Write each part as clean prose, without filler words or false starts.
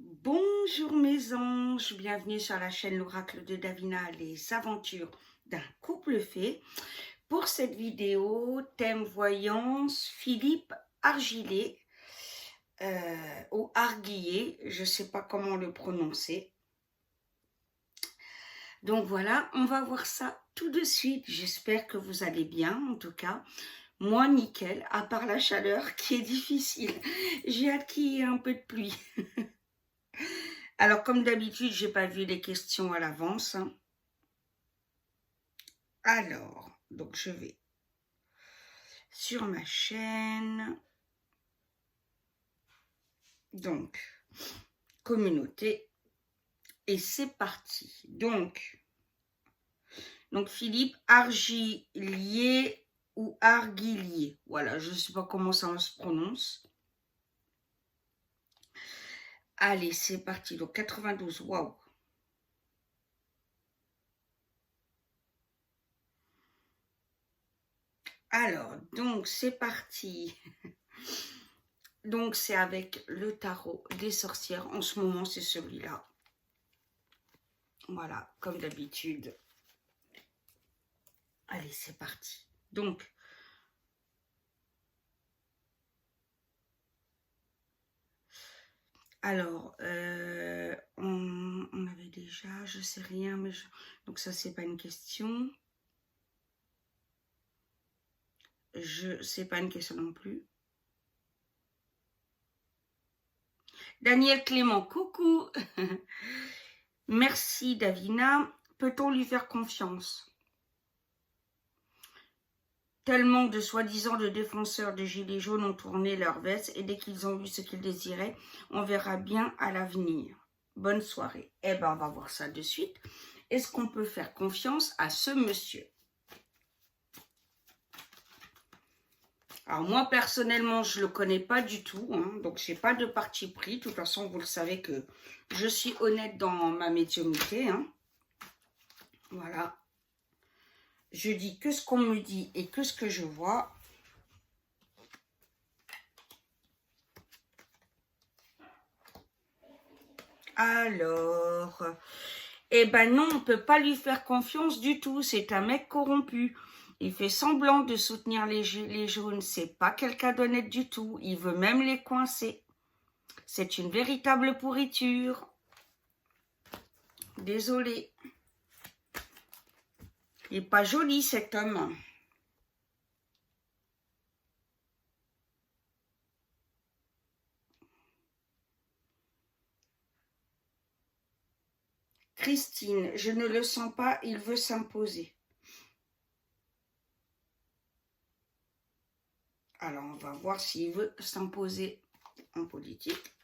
Bonjour mes anges, bienvenue sur la chaîne L'Oracle de Davina, les aventures d'un couple fait. Pour cette vidéo, thème voyance, Philippe Argilé, ou Arguillé, je ne sais pas comment le prononcer. Donc voilà, on va voir ça tout de suite. J'espère que vous allez bien, en tout cas. Moi, nickel, à part la chaleur qui est difficile. J'ai hâte qu'il y ait un peu de pluie. Alors, comme d'habitude, j'ai pas vu les questions à l'avance, hein. Alors, donc je vais sur ma chaîne. Donc, communauté. Et c'est parti. Donc Philippe Argilier ou Arguilier. Voilà, je ne sais pas comment ça se prononce. Allez, c'est parti. Donc 92, waouh. Alors, donc c'est parti. Donc c'est avec le tarot des sorcières. En ce moment, c'est celui-là. Voilà, comme d'habitude. Allez, c'est parti. Donc, alors, on avait déjà, je sais rien, mais donc ça, c'est pas une question. Je sais pas une question non plus. Daniel Clément, coucou. Merci Davina. Peut-on lui faire confiance? Tellement de soi-disant de défenseurs de gilets jaunes ont tourné leur veste et dès qu'ils ont eu ce qu'ils désiraient, on verra bien à l'avenir. Bonne soirée. Eh ben, on va voir ça de suite. Est-ce qu'on peut faire confiance à ce monsieur? Alors moi, personnellement, je ne le connais pas du tout, hein, donc je n'ai pas de parti pris. De toute façon, vous le savez que je suis honnête dans ma médiumnité, hein. Voilà. Je dis que ce qu'on me dit et que ce que je vois. Alors, eh ben non, on ne peut pas lui faire confiance du tout. C'est un mec corrompu. Il fait semblant de soutenir les gilets jaunes. C'est pas quelqu'un d'honnête du tout. Il veut même les coincer. C'est une véritable pourriture. Désolée. Il n'est pas joli cet homme. Christine, je ne le sens pas, il veut s'imposer. Alors, on va voir s'il veut s'imposer en politique.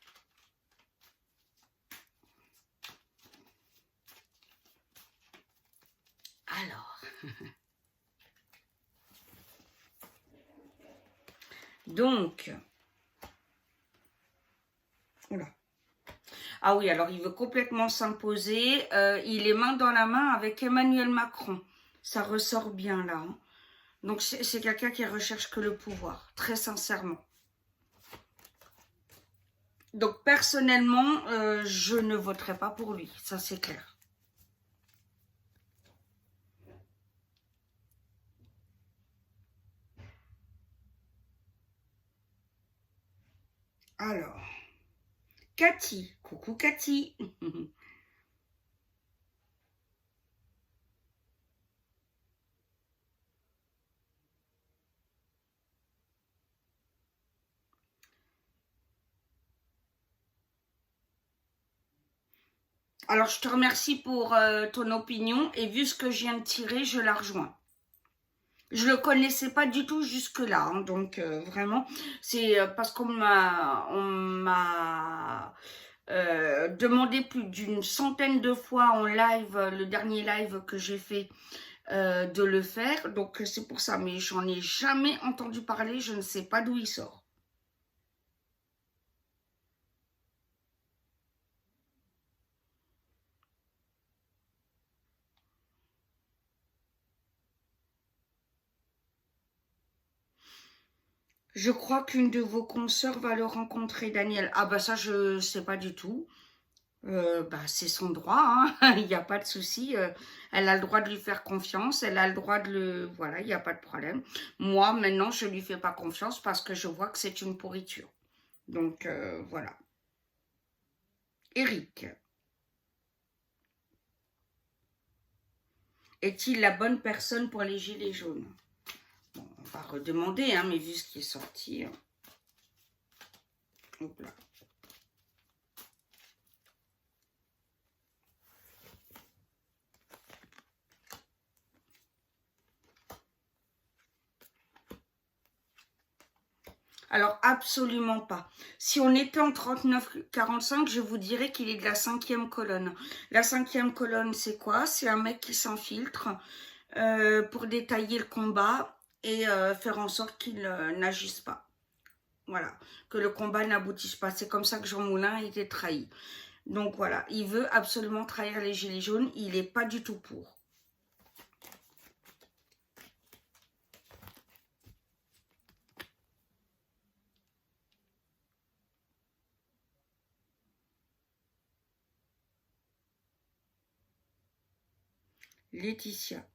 Alors, donc, oula. Ah oui, alors il veut complètement s'imposer. Il est main dans la main avec Emmanuel Macron. Ça ressort bien là, hein. Donc c'est quelqu'un qui recherche que le pouvoir, très sincèrement. Donc personnellement, je ne voterai pas pour lui, ça c'est clair. Alors, Cathy, coucou Cathy. Alors je te remercie pour ton opinion et vu ce que je viens de tirer, je la rejoins. Je le connaissais pas du tout jusque-là, hein, donc vraiment, c'est parce qu'on m'a demandé plus d'une centaine de fois en live, le dernier live que j'ai fait, de le faire, donc c'est pour ça, mais j'en ai jamais entendu parler, je ne sais pas d'où il sort. Je crois qu'une de vos consoeurs va le rencontrer, Daniel. Ah bah ça, je sais pas du tout. Bah, c'est son droit, hein. Il n'y a pas de souci. Elle a le droit de lui faire confiance, elle a le droit de le... Voilà, il n'y a pas de problème. Moi, maintenant, je ne lui fais pas confiance parce que je vois que c'est une pourriture. Donc, voilà. Eric, est-il la bonne personne pour les gilets jaunes? Bon, on va redemander, hein, mais vu ce qui est sorti... Hop là. Alors, absolument pas. Si on était en 39-45, je vous dirais qu'il est de la 5e colonne. La 5e colonne, c'est quoi? C'est un mec qui s'infiltre pour détailler le combat et faire en sorte qu'il n'agisse pas. Voilà, que le combat n'aboutisse pas. C'est comme ça que Jean Moulin a été trahi. Donc voilà, il veut absolument trahir les gilets jaunes. Il n'est pas du tout pour. Laetitia.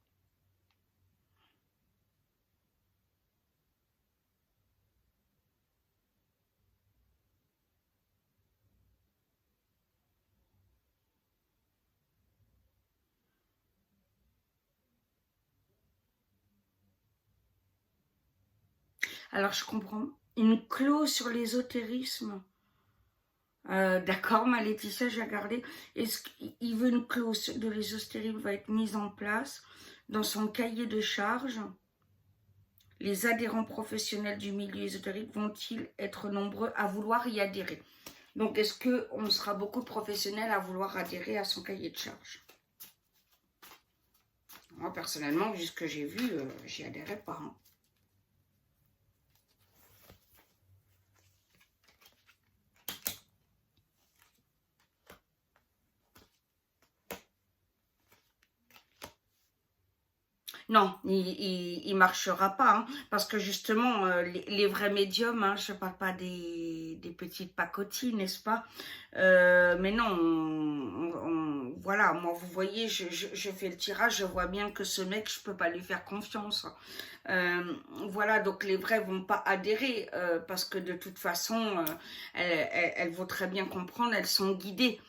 Alors, je comprends. Une clause sur l'ésotérisme. D'accord, ma Laetitia, j'ai regardé. Est-ce qu'il veut une clause de l'ésotérisme va être mise en place dans son cahier de charges? Les adhérents professionnels du milieu ésotérique vont-ils être nombreux à vouloir y adhérer? Donc, est-ce qu'on sera beaucoup de professionnels à vouloir adhérer à son cahier de charges? Moi, personnellement, vu ce que j'ai vu, j'y adhérais pas. Hein. Non, il marchera pas, hein, parce que justement, les vrais médiums, hein, je ne parle pas des petites pacotilles, n'est-ce pas? Mais non, voilà, moi, vous voyez, je fais le tirage, je vois bien que ce mec, je ne peux pas lui faire confiance. Voilà, donc les vrais vont pas adhérer, parce que de toute façon, elles vont très bien comprendre, elles sont guidées,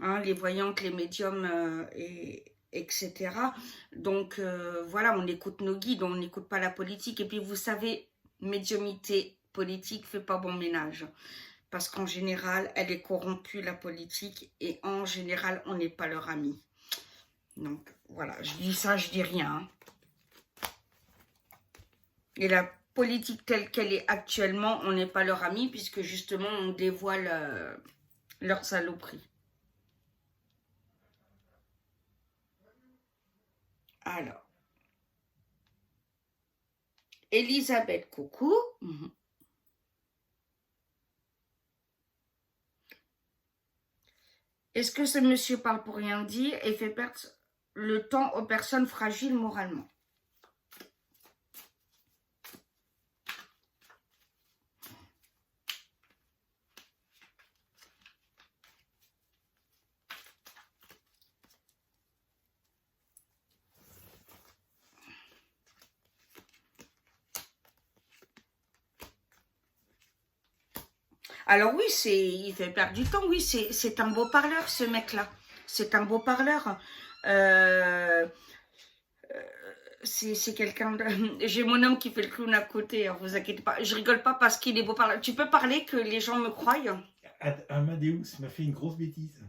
hein, les voyantes, les médiums etc. Donc voilà, on écoute nos guides, on n'écoute pas la politique. Et puis vous savez, médiumité politique fait pas bon ménage. Parce qu'en général, elle est corrompue, la politique, et en général, on n'est pas leur ami. Donc voilà, je dis ça, je dis rien. Hein. Et la politique telle qu'elle est actuellement, on n'est pas leur ami, puisque justement, on dévoile leur saloperie. Alors, Elisabeth, coucou. Est-ce que ce monsieur parle pour rien dire et fait perdre le temps aux personnes fragiles moralement? Alors oui, il fait perdre du temps, oui, c'est un beau parleur, ce mec-là. C'est un beau parleur. C'est quelqu'un de... J'ai mon homme qui fait le clown à côté, hein, vous inquiétez pas. Je rigole pas parce qu'il est beau parleur. Tu peux parler que les gens me croient? Amadeus m'a fait une grosse bêtise.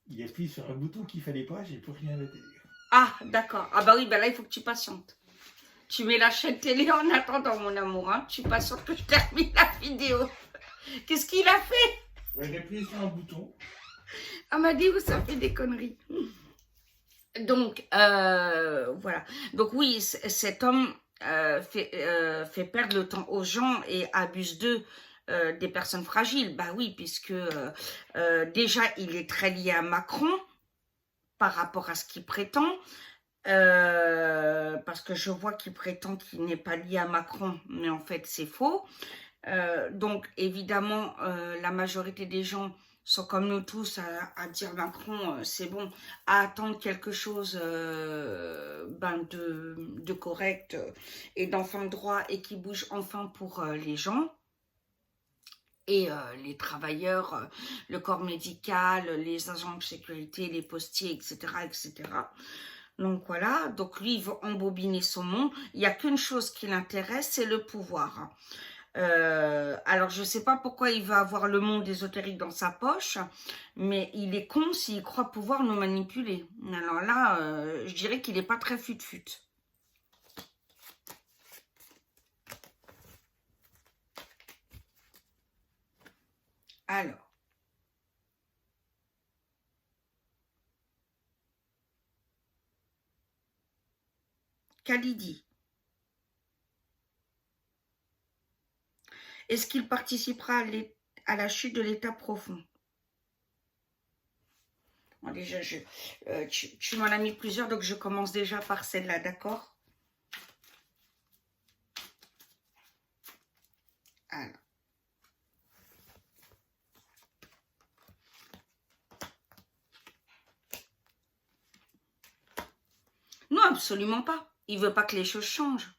Il appuie sur un bouton qu'il fallait pas, j'ai plus rien à dire. Ah, d'accord. Ah bah oui, bah là, il faut que tu patientes. Tu mets la chaîne télé en attendant, mon amour. Hein. Tu patientes que je termine la vidéo. Qu'est-ce qu'il a fait? Ouais, j'ai appuyé sur un bouton. Amadeus, ça fait des conneries. Donc, voilà. Donc oui, cet homme fait perdre le temps aux gens et abuse d'eux, des personnes fragiles. Bah oui, puisque déjà, il est très lié à Macron par rapport à ce qu'il prétend. Parce que je vois qu'il prétend qu'il n'est pas lié à Macron, mais en fait, c'est faux. Donc, évidemment, la majorité des gens sont comme nous tous à dire Macron, c'est bon, à attendre quelque chose de correct et d'enfin droit et qui bouge enfin pour les gens. Et les travailleurs, le corps médical, les agents de sécurité, les postiers, etc., etc. Donc voilà, donc lui, il veut embobiner son monde. Il n'y a qu'une chose qui l'intéresse, c'est le pouvoir. Alors, je ne sais pas pourquoi il va avoir le monde ésotérique dans sa poche, mais il est con s'il croit pouvoir nous manipuler. Alors là, je dirais qu'il n'est pas très fut-fut. Alors. Khalidi. Est-ce qu'il participera à la chute de l'état profond? Bon, déjà, tu m'en as mis plusieurs, donc je commence déjà par celle-là, d'accord? Alors. Non, absolument pas. Il veut pas que les choses changent.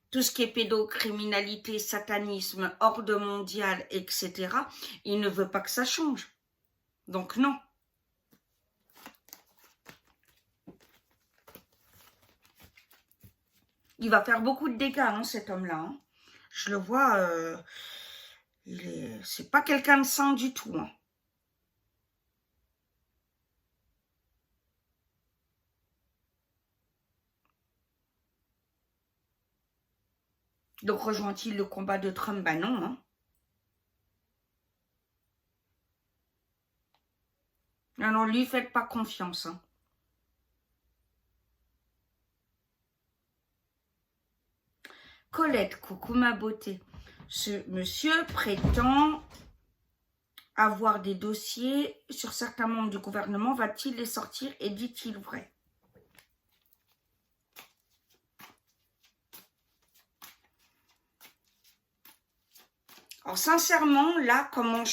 Tout ce qui est pédocriminalité, satanisme, ordre mondial, etc., il ne veut pas que ça change. Donc non. Il va faire beaucoup de dégâts, hein, cet homme-là. Hein. Je le vois, c'est pas quelqu'un de sain du tout. Hein. Donc rejoint-il le combat de Trump? Ben non. Hein. Non, non, lui, faites pas confiance. Hein. Colette, coucou ma beauté. Ce monsieur prétend avoir des dossiers sur certains membres du gouvernement. Va-t-il les sortir et dit-il vrai? Alors sincèrement, là, comment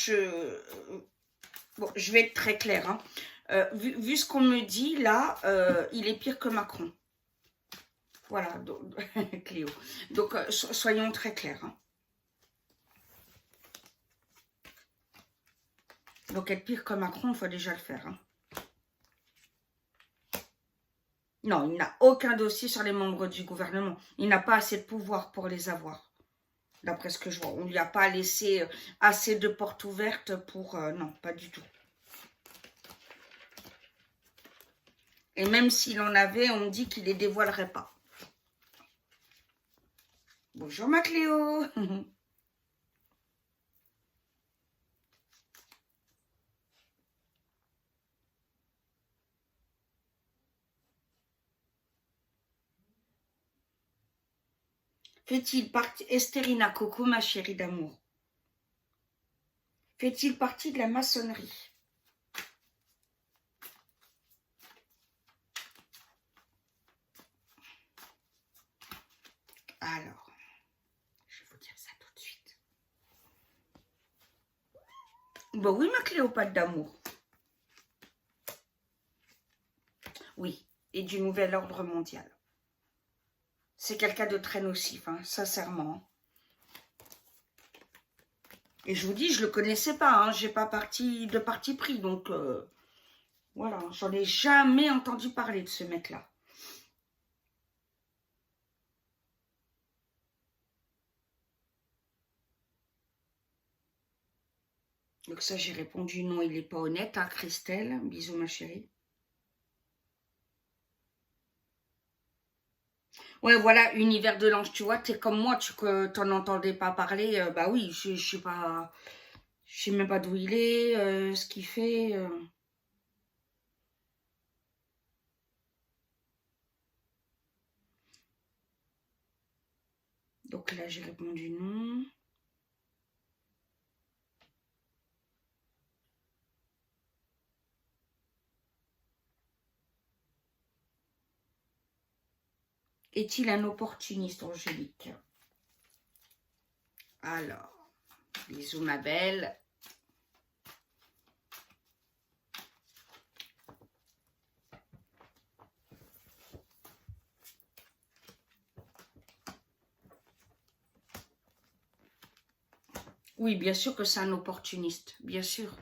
Bon, je vais être très claire. Hein. Vu ce qu'on me dit, là, il est pire que Macron. Voilà, donc, Cléo. Donc, soyons très clairs. Hein. Donc, être pire que Macron, il faut déjà le faire. Hein. Non, il n'a aucun dossier sur les membres du gouvernement. Il n'a pas assez de pouvoir pour les avoir. D'après ce que je vois. On ne lui a pas laissé assez de portes ouvertes pour... non, pas du tout. Et même s'il en avait, on me dit qu'il ne les dévoilerait pas. Bonjour ma Cléo. Fait-il partie... Estérina, coucou ma chérie d'amour. Fait-il partie de la maçonnerie? Alors, je vais vous dire ça tout de suite. Bon, oui, ma Cléopâtre d'amour. Oui, et du nouvel ordre mondial. C'est quelqu'un de très nocif, hein, sincèrement. Et je vous dis, je ne le connaissais pas, hein, j'ai pas de parti pris, donc voilà, j'en ai jamais entendu parler de ce mec-là. Donc ça, j'ai répondu non, il n'est pas honnête, hein, Christelle. Bisous, ma chérie. Ouais, voilà, univers de l'ange, tu vois, t'es comme moi, tu t'en entendais pas parler. Bah oui, je sais pas, je sais même pas d'où il est, ce qu'il fait. Donc là, j'ai répondu non. Est-il un opportuniste, Angélique? Alors, bisous ma belle. Oui, bien sûr que c'est un opportuniste, bien sûr.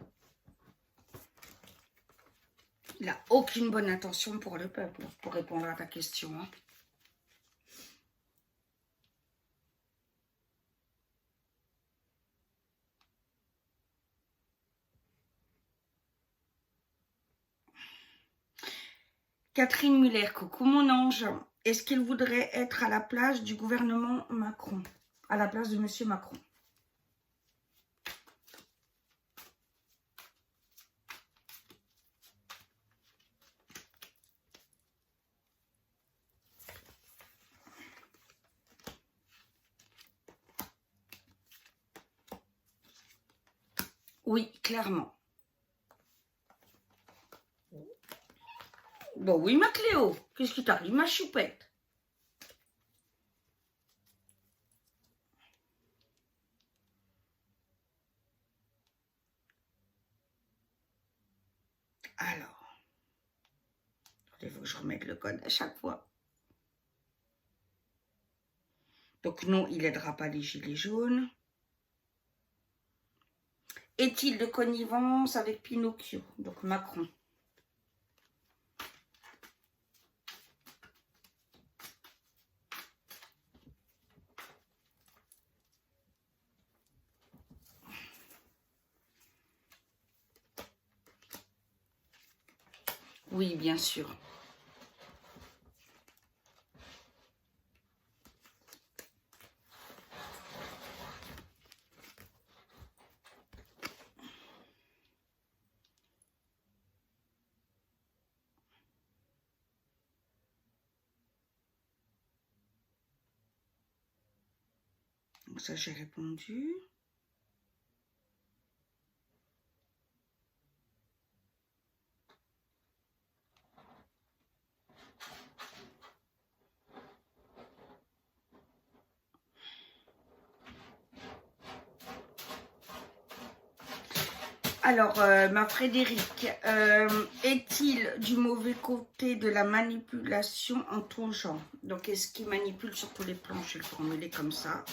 Il n'a aucune bonne intention pour le peuple, pour répondre à ta question. Hein. Catherine Muller, coucou mon ange. Est-ce qu'il voudrait être à la place du gouvernement Macron? À la place de monsieur Macron? Oui, clairement. Bon, oui, ma Cléo. Qu'est-ce qui t'arrive, ma choupette? Alors, il faut que je remette le code à chaque fois. Donc non, il n'aidera pas les gilets jaunes. Est-il de connivence avec Pinocchio? Donc Macron. Oui, bien sûr. Donc ça, j'ai répondu. Alors, ma Frédéric, est-il du mauvais côté de la manipulation en tout genre? Donc, est-ce qu'il manipule sur tous les plans? Je vais le formuler comme ça.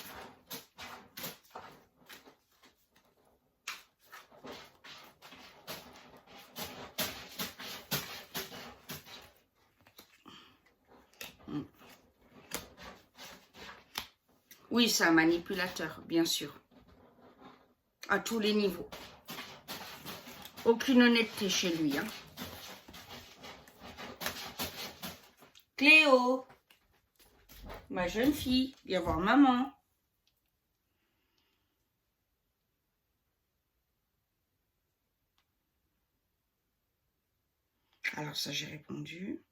Oui, c'est un manipulateur, bien sûr. À tous les niveaux. Aucune honnêteté chez lui. Hein. Cléo, ma jeune fille, viens voir maman. Alors ça, j'ai répondu.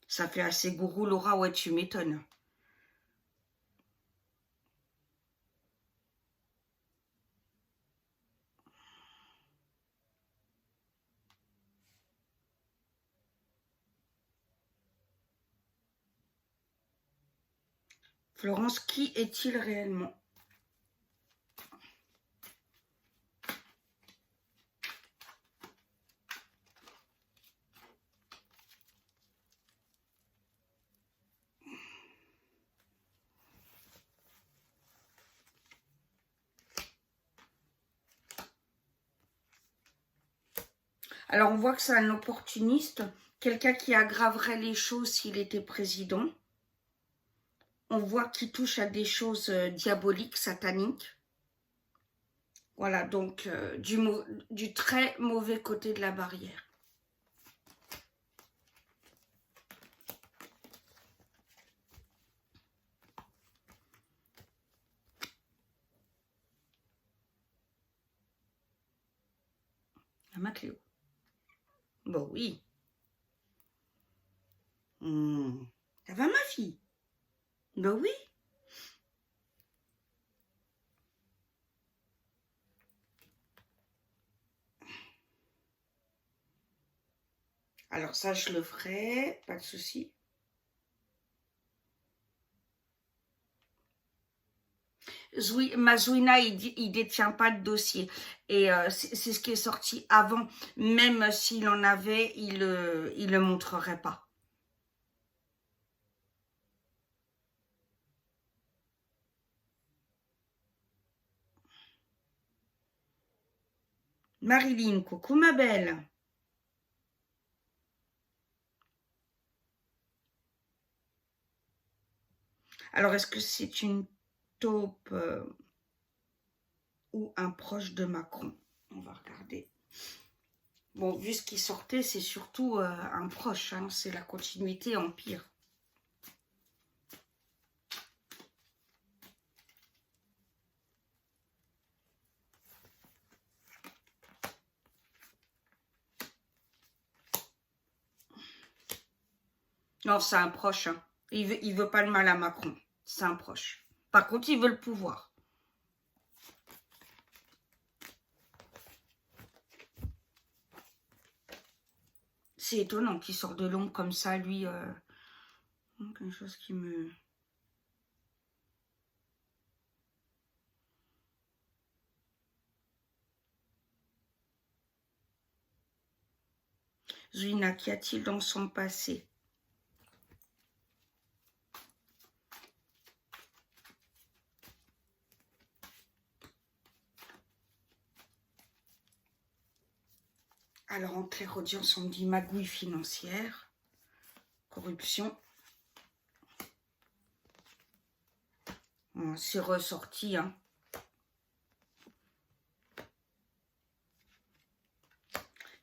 Ça fait assez gourou, Laura, ouais, tu m'étonnes. Florence, qui est-il réellement? Alors, on voit que c'est un opportuniste, quelqu'un qui aggraverait les choses s'il était président. On voit qu'il touche à des choses diaboliques, sataniques. Voilà, donc du très mauvais côté de la barrière. La ma Cléo. Bon, oui. Ça va, ma fille? Ben oui. Alors ça, je le ferai, pas de souci. Mazouina, il détient pas de dossier. Et c'est ce qui est sorti avant. Même s'il en avait, il le montrerait pas. Marilyn, coucou ma belle. Alors, est-ce que c'est une taupe ou un proche de Macron? On va regarder. Bon, vu ce qui sortait, c'est surtout un proche, hein, c'est la continuité Empire. Non, c'est un proche. Hein. Il veut pas le mal à Macron. C'est un proche. Par contre, il veut le pouvoir. C'est étonnant qu'il sort de l'ombre comme ça, lui. Quelque chose qui me... Zuina, qu'y a-t-il dans son passé? Alors, en clair audience, on me dit magouille financière, corruption. C'est ressorti, hein.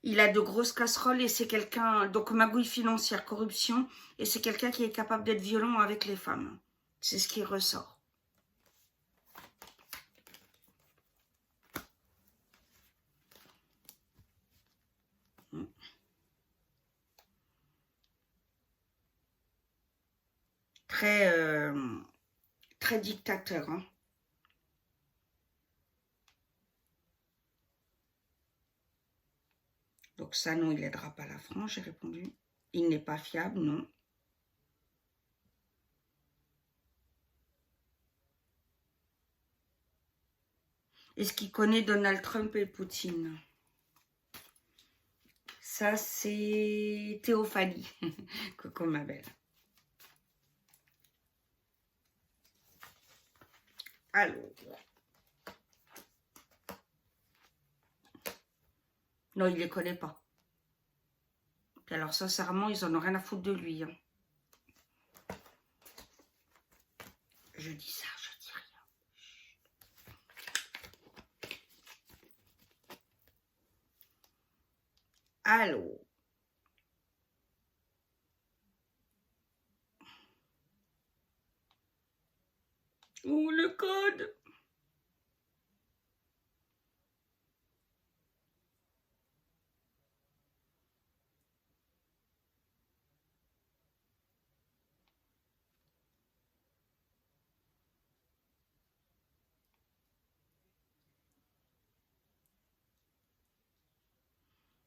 Il a de grosses casseroles et c'est quelqu'un... Donc, magouille financière, corruption, et c'est quelqu'un qui est capable d'être violent avec les femmes. C'est ce qui ressort. Très dictateur, hein. Donc ça, non, il n'aidera pas la France, j'ai répondu. Il n'est pas fiable, non. Est-ce qu'il connaît Donald Trump et Poutine? Ça, c'est Théophanie. Coucou, ma belle. Alors. Non, il ne les connaît pas. Puis alors, sincèrement, ils en ont rien à foutre de lui. Hein. Je dis ça, je dis rien. Allô. Où le code?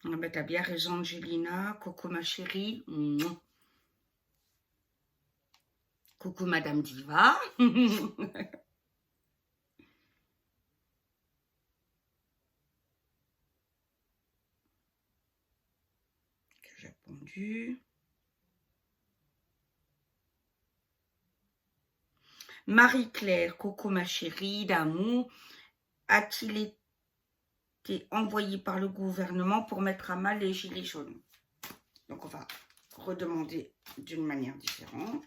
Ah ben, t'as bien raison, Angelina. Coucou, ma chérie. Coucou, Madame Diva. Que j'ai répondu. Marie-Claire, coucou, ma chérie d'amour. A-t-il été envoyé par le gouvernement pour mettre à mal les gilets jaunes? Donc, on va redemander d'une manière différente.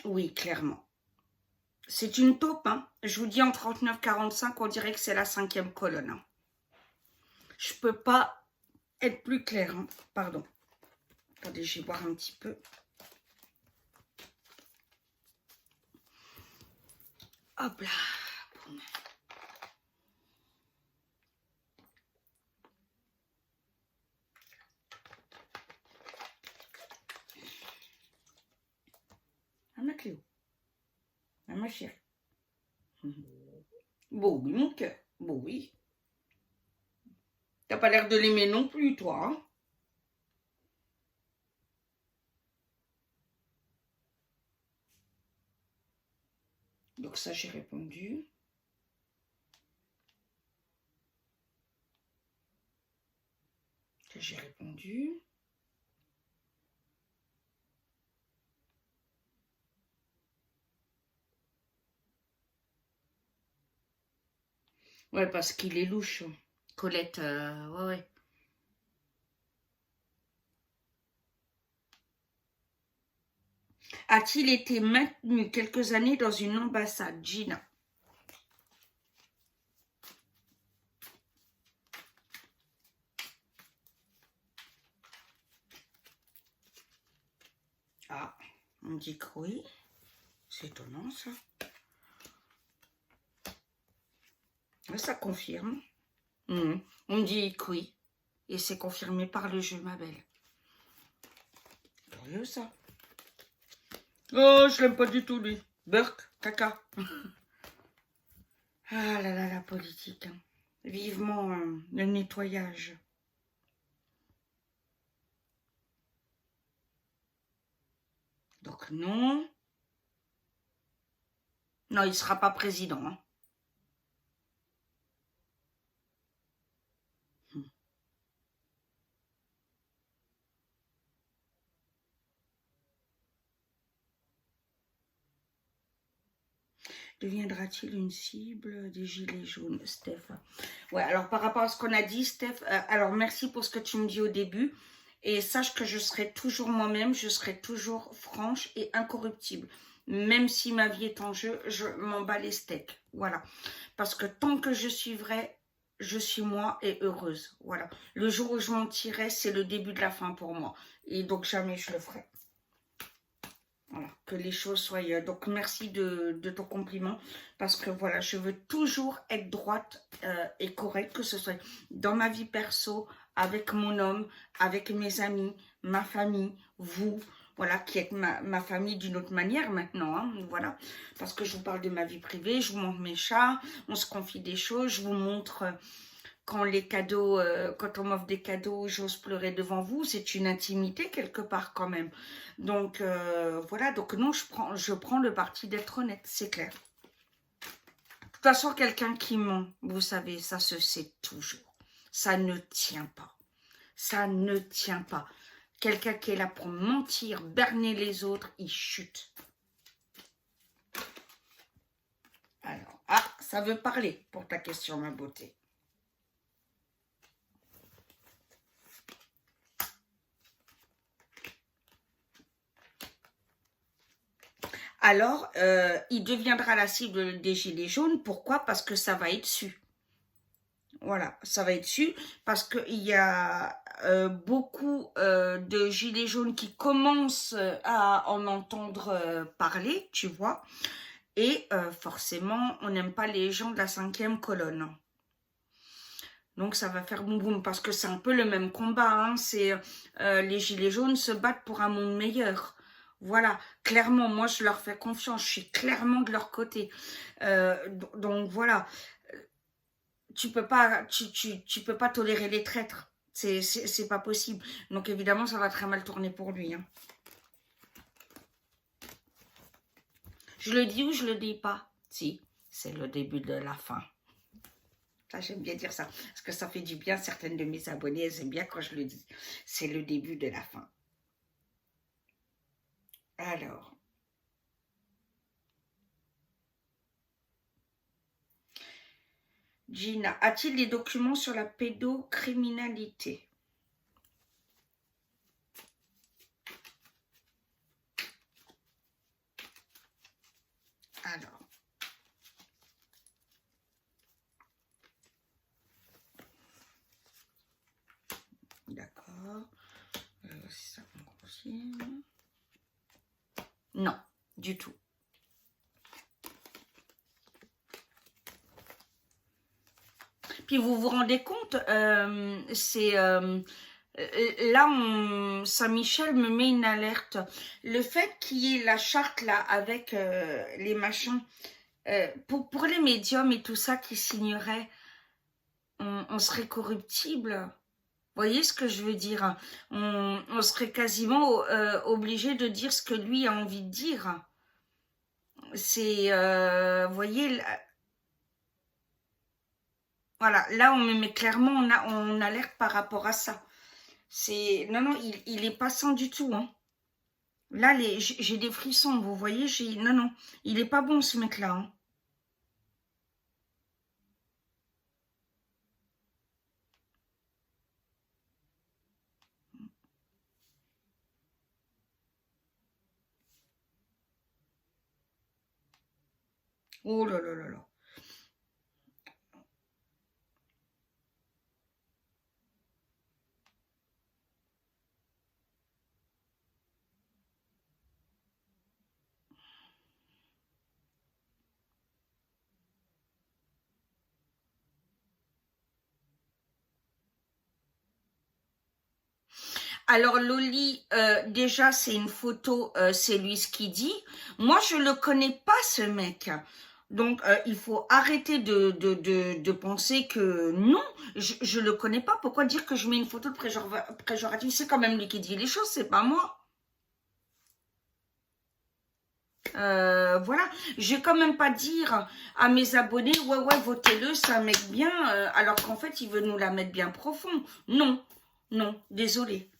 Oui, clairement. C'est une taupe, hein. Je vous dis en 39-45, on dirait que c'est la 5e colonne. Hein. Je peux pas être plus claire, hein. Pardon. Attendez, je vais boire un petit peu. Hop là. Bon. Ah, ma Cléo. Ah, ma chérie. Bon, oui, mon cœur. Bon, oui. T'as pas l'air de l'aimer non plus, toi. Hein? Donc ça, j'ai répondu. J'ai répondu. Ouais, parce qu'il est louche. Colette, ouais, ouais. A-t-il été maintenu quelques années dans une ambassade, Gina? Ah, on me dit que oui. C'est étonnant, ça. Mais ça confirme. On me dit que oui. Et c'est confirmé par le jeu, ma belle. Curieux, ça. Oh, je l'aime pas du tout, lui. Burk, caca. Ah là là, la politique. Hein. Vivement le nettoyage. Donc non. Non, il ne sera pas président. Hein. Deviendra-t-il une cible des gilets jaunes, Steph? Ouais, alors par rapport à ce qu'on a dit, Steph, alors merci pour ce que tu me dis au début. Et sache que je serai toujours moi-même, je serai toujours franche et incorruptible. Même si ma vie est en jeu, je m'en bats les steaks. Voilà. Parce que tant que je suis vraie, je suis moi et heureuse. Voilà. Le jour où je mentirai, c'est le début de la fin pour moi. Et donc jamais je le ferai. Voilà, que les choses soient... Donc, merci de ton compliment. Parce que, voilà, je veux toujours être droite et correcte, que ce soit dans ma vie perso, avec mon homme, avec mes amis, ma famille, vous, voilà, qui êtes ma famille d'une autre manière maintenant, hein, voilà. Parce que je vous parle de ma vie privée, je vous montre mes chats, on se confie des choses, je vous montre... quand les cadeaux, quand on m'offre des cadeaux, j'ose pleurer devant vous, c'est une intimité quelque part quand même. Donc voilà, donc non, je prends le parti d'être honnête, c'est clair. De toute façon, quelqu'un qui ment, vous savez, ça se sait toujours. Ça ne tient pas. Ça ne tient pas. Quelqu'un qui est là pour mentir, berner les autres, il chute. Alors, ah, ça veut parler pour ta question, ma beauté. Alors, il deviendra la cible des gilets jaunes. Pourquoi? Parce que ça va être su. Voilà, ça va être su. Parce qu'il y a beaucoup de gilets jaunes qui commencent à en entendre parler, tu vois. Et forcément, on n'aime pas les gens de la 5e colonne. Donc, ça va faire boum boum. Parce que c'est un peu le même combat. Hein. C'est les gilets jaunes se battent pour un monde meilleur. Voilà, clairement, moi, je leur fais confiance. Je suis clairement de leur côté. Donc, voilà. Tu peux pas tolérer les traîtres. C'est pas possible. Donc, évidemment, ça va très mal tourner pour lui. Hein. Je le dis ou je le dis pas? Si, c'est le début de la fin. Ça, j'aime bien dire ça. Parce que ça fait du bien. Certaines de mes abonnées, elles aiment bien quand je le dis. C'est le début de la fin. Alors. Gina, a-t-il des documents sur la pédocriminalité? Alors. D'accord. Si ça me confirme. Non, du tout. Puis vous vous rendez compte, c'est... là, Saint-Michel me met une alerte. Le fait qu'il y ait la charte là avec les machins, pour les médiums et tout ça qui signeraient, on serait corruptible. Vous voyez ce que je veux dire? On serait quasiment obligé de dire ce que lui a envie de dire. C'est, vous voyez... Voilà, là on me met clairement on alerte par rapport à ça. C'est non, il est pas sain du tout. Hein. Là, j'ai des frissons, vous voyez, non, il est pas bon ce mec-là. Hein. Oh là là là là. Alors Loli, déjà c'est une photo, c'est lui ce qu'il dit. Moi je le connais pas ce mec. Donc il faut arrêter de penser que non, je le connais pas. Pourquoi dire que je mets une photo de préjoratif? C'est quand même lui qui dit les choses, c'est pas moi. Voilà, je vais quand même pas dire à mes abonnés, ouais, votez-le, c'est un mec bien, alors qu'en fait, il veut nous la mettre bien profond. Non, non, désolé.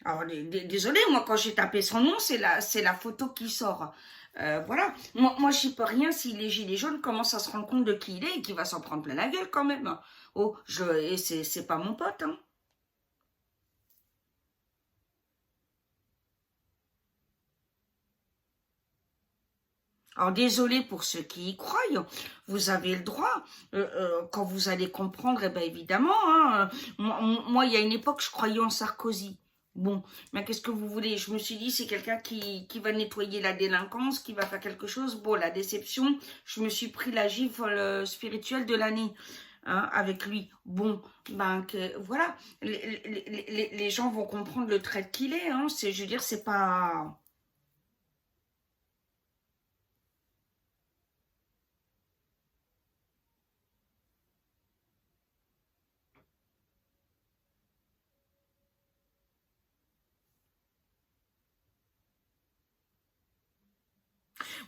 Alors, désolé, moi, quand j'ai tapé son nom, c'est la photo qui sort. Voilà, moi j'y peux rien si les gilets jaunes commencent à se rendre compte de qui il est et qu'il va s'en prendre plein la gueule quand même. Oh, et c'est pas mon pote, hein. Alors désolé pour ceux qui y croient, vous avez le droit. Quand vous allez comprendre, eh ben évidemment. Hein, moi, il y a une époque, je croyais en Sarkozy. Bon, mais qu'est-ce que vous voulez? Je me suis dit, c'est quelqu'un qui va nettoyer la délinquance, qui va faire quelque chose. Bon, la déception, je me suis pris la gifle spirituelle de l'année. Hein, avec lui. Bon, ben voilà, les gens vont comprendre le trait qu'il est. Hein, je veux dire, c'est pas...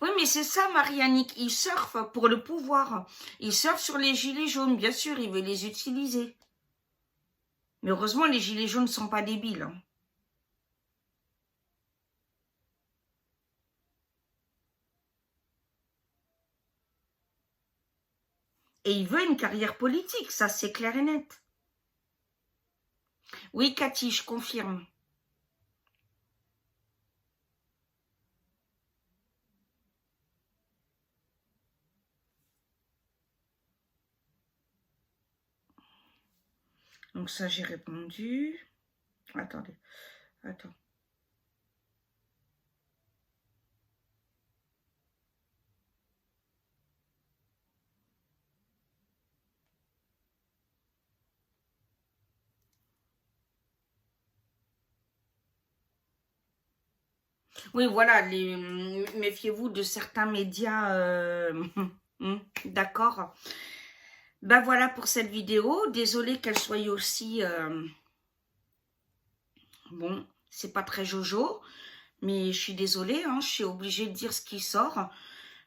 Oui, mais c'est ça, Mariannick. Il surfe pour le pouvoir. Il surfe sur les gilets jaunes. Bien sûr, il veut les utiliser. Mais heureusement, les gilets jaunes ne sont pas débiles. Hein. Et il veut une carrière politique. Ça, c'est clair et net. Oui, Cathy, je confirme. Donc ça, j'ai répondu. Attendez. Attends. Oui, voilà. Méfiez-vous de certains médias. D'accord. Ben voilà pour cette vidéo. Désolée qu'elle soit aussi... bon, c'est pas très jojo. Mais je suis désolée, hein, je suis obligée de dire ce qui sort.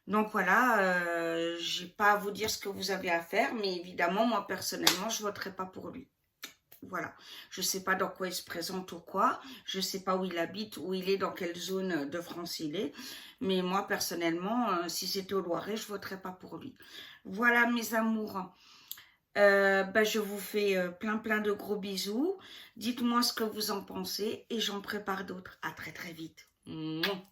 Donc voilà, j'ai pas à vous dire ce que vous avez à faire, mais évidemment, moi personnellement, je voterai pas pour lui. Voilà, je sais pas dans quoi il se présente ou quoi, je sais pas où il habite, où il est, dans quelle zone de France il est, mais moi personnellement, si c'était au Loiret, je voterais pas pour lui. Voilà mes amours, ben, je vous fais plein de gros bisous, dites-moi ce que vous en pensez et j'en prépare d'autres. À très vite. Mouah.